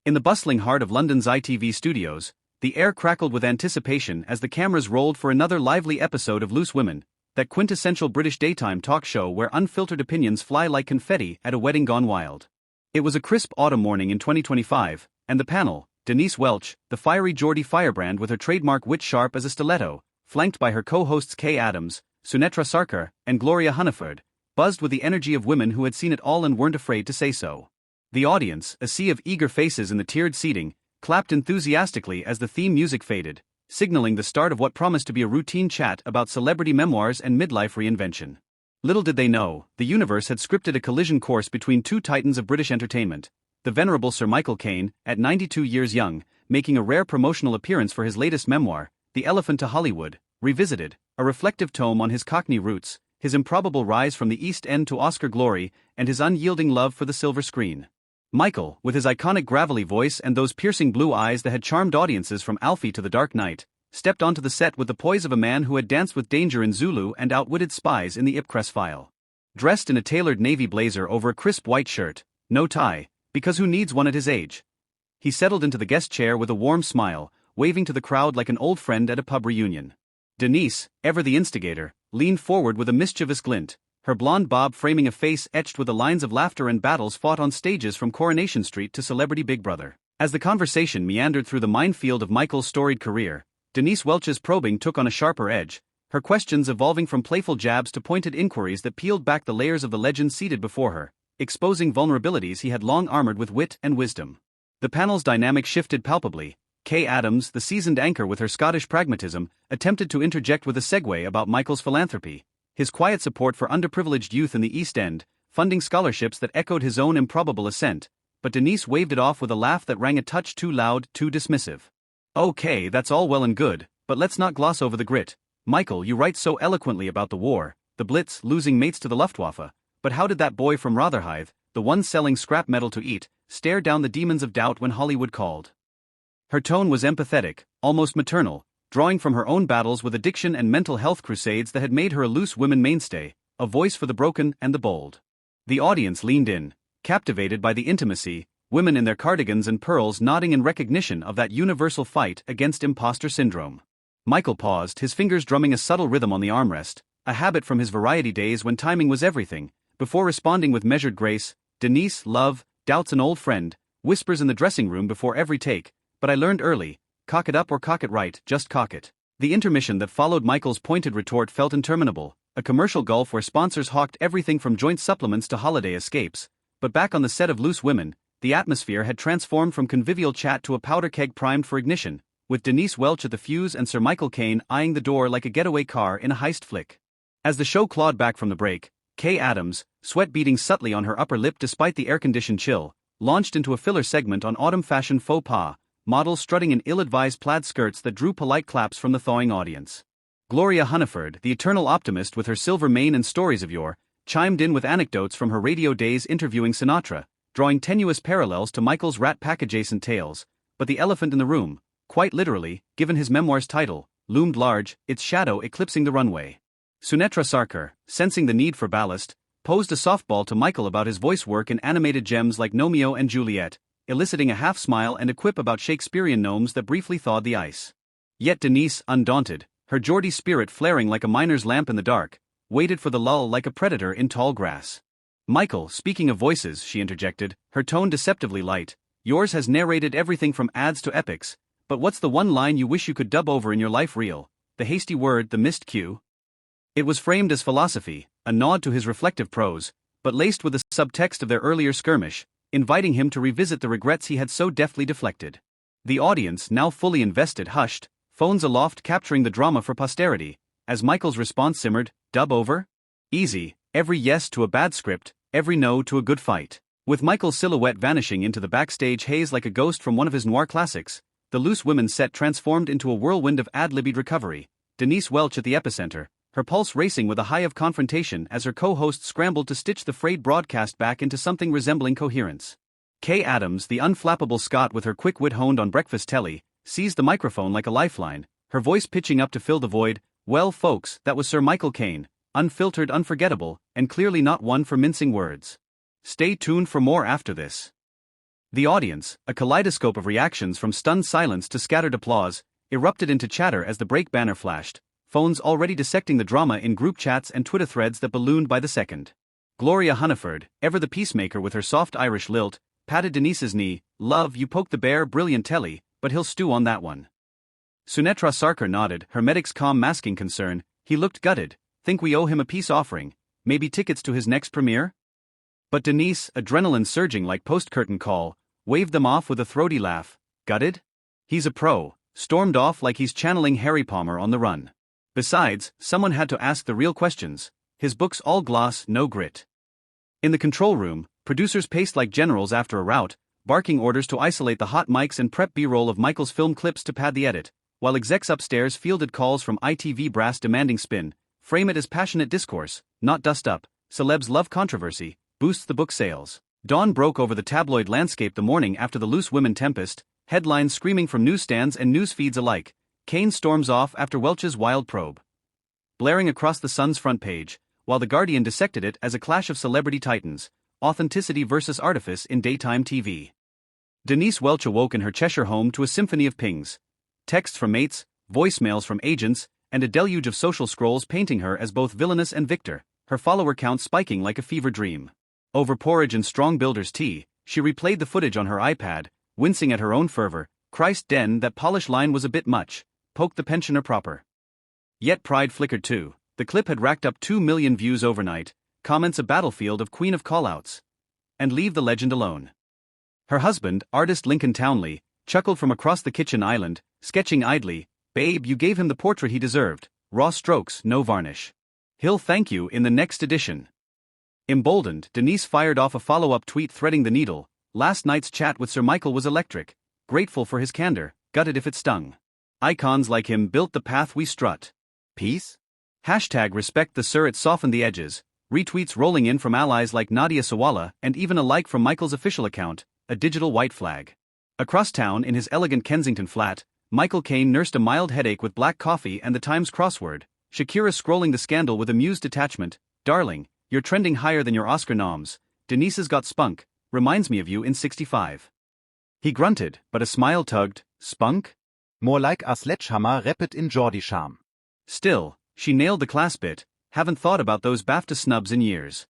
In the bustling heart of London's ITV studios, the air crackled with anticipation as the cameras rolled for another lively episode of Loose Women, that quintessential British daytime talk show where unfiltered opinions fly like confetti at a wedding gone wild. It was a crisp autumn morning in 2025, and the panel, Denise Welch, the fiery Geordie firebrand with her trademark wit sharp as a stiletto, flanked by her co-hosts Kay Adams, Sunetra Sarkar, and Gloria Hunniford, buzzed with the energy of women who had seen it all and weren't afraid to say so. The audience, a sea of eager faces in the tiered seating, clapped enthusiastically as the theme music faded, signaling the start of what promised to be a routine chat about celebrity memoirs and midlife reinvention. Little did they know, the universe had scripted a collision course between two titans of British entertainment, the venerable Sir Michael Caine, at 92 years young, making a rare promotional appearance for his latest memoir, The Elephant to Hollywood, Revisited, a reflective tome on his Cockney roots, his improbable rise from the East End to Oscar glory, and his unyielding love for the silver screen. Michael, with his iconic gravelly voice and those piercing blue eyes that had charmed audiences from Alfie to The Dark Knight, stepped onto the set with the poise of a man who had danced with danger in Zulu and outwitted spies in the Ipcress File. Dressed in a tailored navy blazer over a crisp white shirt, no tie, because who needs one at his age? He settled into the guest chair with a warm smile, waving to the crowd like an old friend at a pub reunion. Denise, ever the instigator, leaned forward with a mischievous glint, her blonde bob framing a face etched with the lines of laughter and battles fought on stages from Coronation Street to Celebrity Big Brother. As the conversation meandered through the minefield of Michael's storied career, Denise Welch's probing took on a sharper edge, her questions evolving from playful jabs to pointed inquiries that peeled back the layers of the legend seated before her, exposing vulnerabilities he had long armored with wit and wisdom. The panel's dynamic shifted palpably. Kay Adams, the seasoned anchor with her Scottish pragmatism, attempted to interject with a segue about Michael's philanthropy, his quiet support for underprivileged youth in the East End, funding scholarships that echoed his own improbable ascent, but Denise waved it off with a laugh that rang a touch too loud, too dismissive. Okay, that's all well and good, but let's not gloss over the grit. Michael, you write so eloquently about the war, the Blitz losing mates to the Luftwaffe, but how did that boy from Rotherhithe, the one selling scrap metal to eat, stare down the demons of doubt when Hollywood called? Her tone was empathetic, almost maternal, drawing from her own battles with addiction and mental health crusades that had made her a Loose Women mainstay, a voice for the broken and the bold. The audience leaned in, captivated by the intimacy, women in their cardigans and pearls nodding in recognition of that universal fight against imposter syndrome. Michael paused, his fingers drumming a subtle rhythm on the armrest, a habit from his variety days when timing was everything, before responding with measured grace, Denise, love, doubt's an old friend, whispers in the dressing room before every take, but I learned early, cock it up or cock it right, just cock it. The intermission that followed Michael's pointed retort felt interminable, a commercial gulf where sponsors hawked everything from joint supplements to holiday escapes, but back on the set of Loose Women, the atmosphere had transformed from convivial chat to a powder keg primed for ignition, with Denise Welch at the fuse and Sir Michael Caine eyeing the door like a getaway car in a heist flick. As the show clawed back from the break, Kay Adams, sweat beading subtly on her upper lip despite the air-conditioned chill, launched into a filler segment on autumn fashion faux pas, models strutting in ill-advised plaid skirts that drew polite claps from the thawing audience. Gloria Hunniford, the eternal optimist with her silver mane and stories of yore, chimed in with anecdotes from her radio days interviewing Sinatra, drawing tenuous parallels to Michael's Rat Pack-adjacent tales, but the elephant in the room, quite literally, given his memoir's title, loomed large, its shadow eclipsing the runway. Sunetra Sarkar, sensing the need for ballast, posed a softball to Michael about his voice work in animated gems like Romeo and Juliet, eliciting a half-smile and a quip about Shakespearean gnomes that briefly thawed the ice. Yet Denise, undaunted, her Geordie spirit flaring like a miner's lamp in the dark, waited for the lull like a predator in tall grass. Michael, speaking of voices, she interjected, her tone deceptively light, yours has narrated everything from ads to epics, but what's the one line you wish you could dub over in your life reel? The hasty word, the missed cue? It was framed as philosophy, a nod to his reflective prose, but laced with the subtext of their earlier skirmish, inviting him to revisit the regrets he had so deftly deflected. The audience, now fully invested, hushed, phones aloft capturing the drama for posterity, as Michael's response simmered, dub over? Easy, every yes to a bad script, every no to a good fight. With Michael's silhouette vanishing into the backstage haze like a ghost from one of his noir classics, the Loose Women set transformed into a whirlwind of ad-libbed recovery, Denise Welch at the epicenter, her pulse racing with a high of confrontation as her co-host scrambled to stitch the frayed broadcast back into something resembling coherence. Kay Adams, the unflappable Scot with her quick wit honed on breakfast telly, seized the microphone like a lifeline, her voice pitching up to fill the void. Well folks, that was Sir Michael Caine, unfiltered, unforgettable, and clearly not one for mincing words. Stay tuned for more after this. The audience, a kaleidoscope of reactions from stunned silence to scattered applause, erupted into chatter as the break banner flashed, phones already dissecting the drama in group chats and Twitter threads that ballooned by the second. Gloria Hunniford, ever the peacemaker with her soft Irish lilt, patted Denise's knee. "Love, you poked the bear, brilliant telly, but he'll stew on that one." Sunetra Sarkar nodded, her medic's calm masking concern. "He looked gutted. Think we owe him a peace offering, maybe tickets to his next premiere?" But Denise, adrenaline surging like post-curtain call, waved them off with a throaty laugh. "Gutted? He's a pro," stormed off like he's channeling Harry Palmer on the run. Besides, someone had to ask the real questions. His book's all gloss, no grit. In the control room, producers paced like generals after a rout, barking orders to isolate the hot mics and prep B-roll of Michael's film clips to pad the edit, while execs upstairs fielded calls from ITV brass demanding spin, frame it as passionate discourse, not dust up, celebs love controversy, boosts the book sales. Dawn broke over the tabloid landscape the morning after the Loose Women tempest, headlines screaming from newsstands and news feeds alike. Caine storms off after Welch's wild probe, blaring across the Sun's front page, while The Guardian dissected it as a clash of celebrity titans, authenticity versus artifice in daytime TV. Denise Welch awoke in her Cheshire home to a symphony of pings. Texts from mates, voicemails from agents, and a deluge of social scrolls painting her as both villainous and victor, her follower count spiking like a fever dream. Over porridge and strong builder's tea, she replayed the footage on her iPad, wincing at her own fervor. Christ den, that Polish line was a bit much. Poke the pensioner proper. Yet pride flickered too. The clip had racked up 2 million views overnight, comments a battlefield of queen of callouts. And leave the legend alone. Her husband, artist Lincoln Townley, chuckled from across the kitchen island, sketching idly. "Babe, you gave him the portrait he deserved. Raw strokes, no varnish. He'll thank you in the next edition." Emboldened, Denise fired off a follow-up tweet threading the needle. "Last night's chat with Sir Michael was electric. Grateful for his candor, gutted if it stung. Icons like him built the path we strut. Peace? Hashtag respect the Sir." It softened the edges, retweets rolling in from allies like Nadia Sawala and even a like from Michael's official account, a digital white flag. Across town in his elegant Kensington flat, Michael Caine nursed a mild headache with black coffee and the Times crossword, Shakira scrolling the scandal with amused detachment. "Darling, you're trending higher than your Oscar noms. Denise's got spunk, reminds me of you in 65. He grunted, but a smile tugged. "Spunk? More like a sledgehammer wrapped in Geordie charm." Still, she nailed the class bit. "Haven't thought about those BAFTA snubs in years."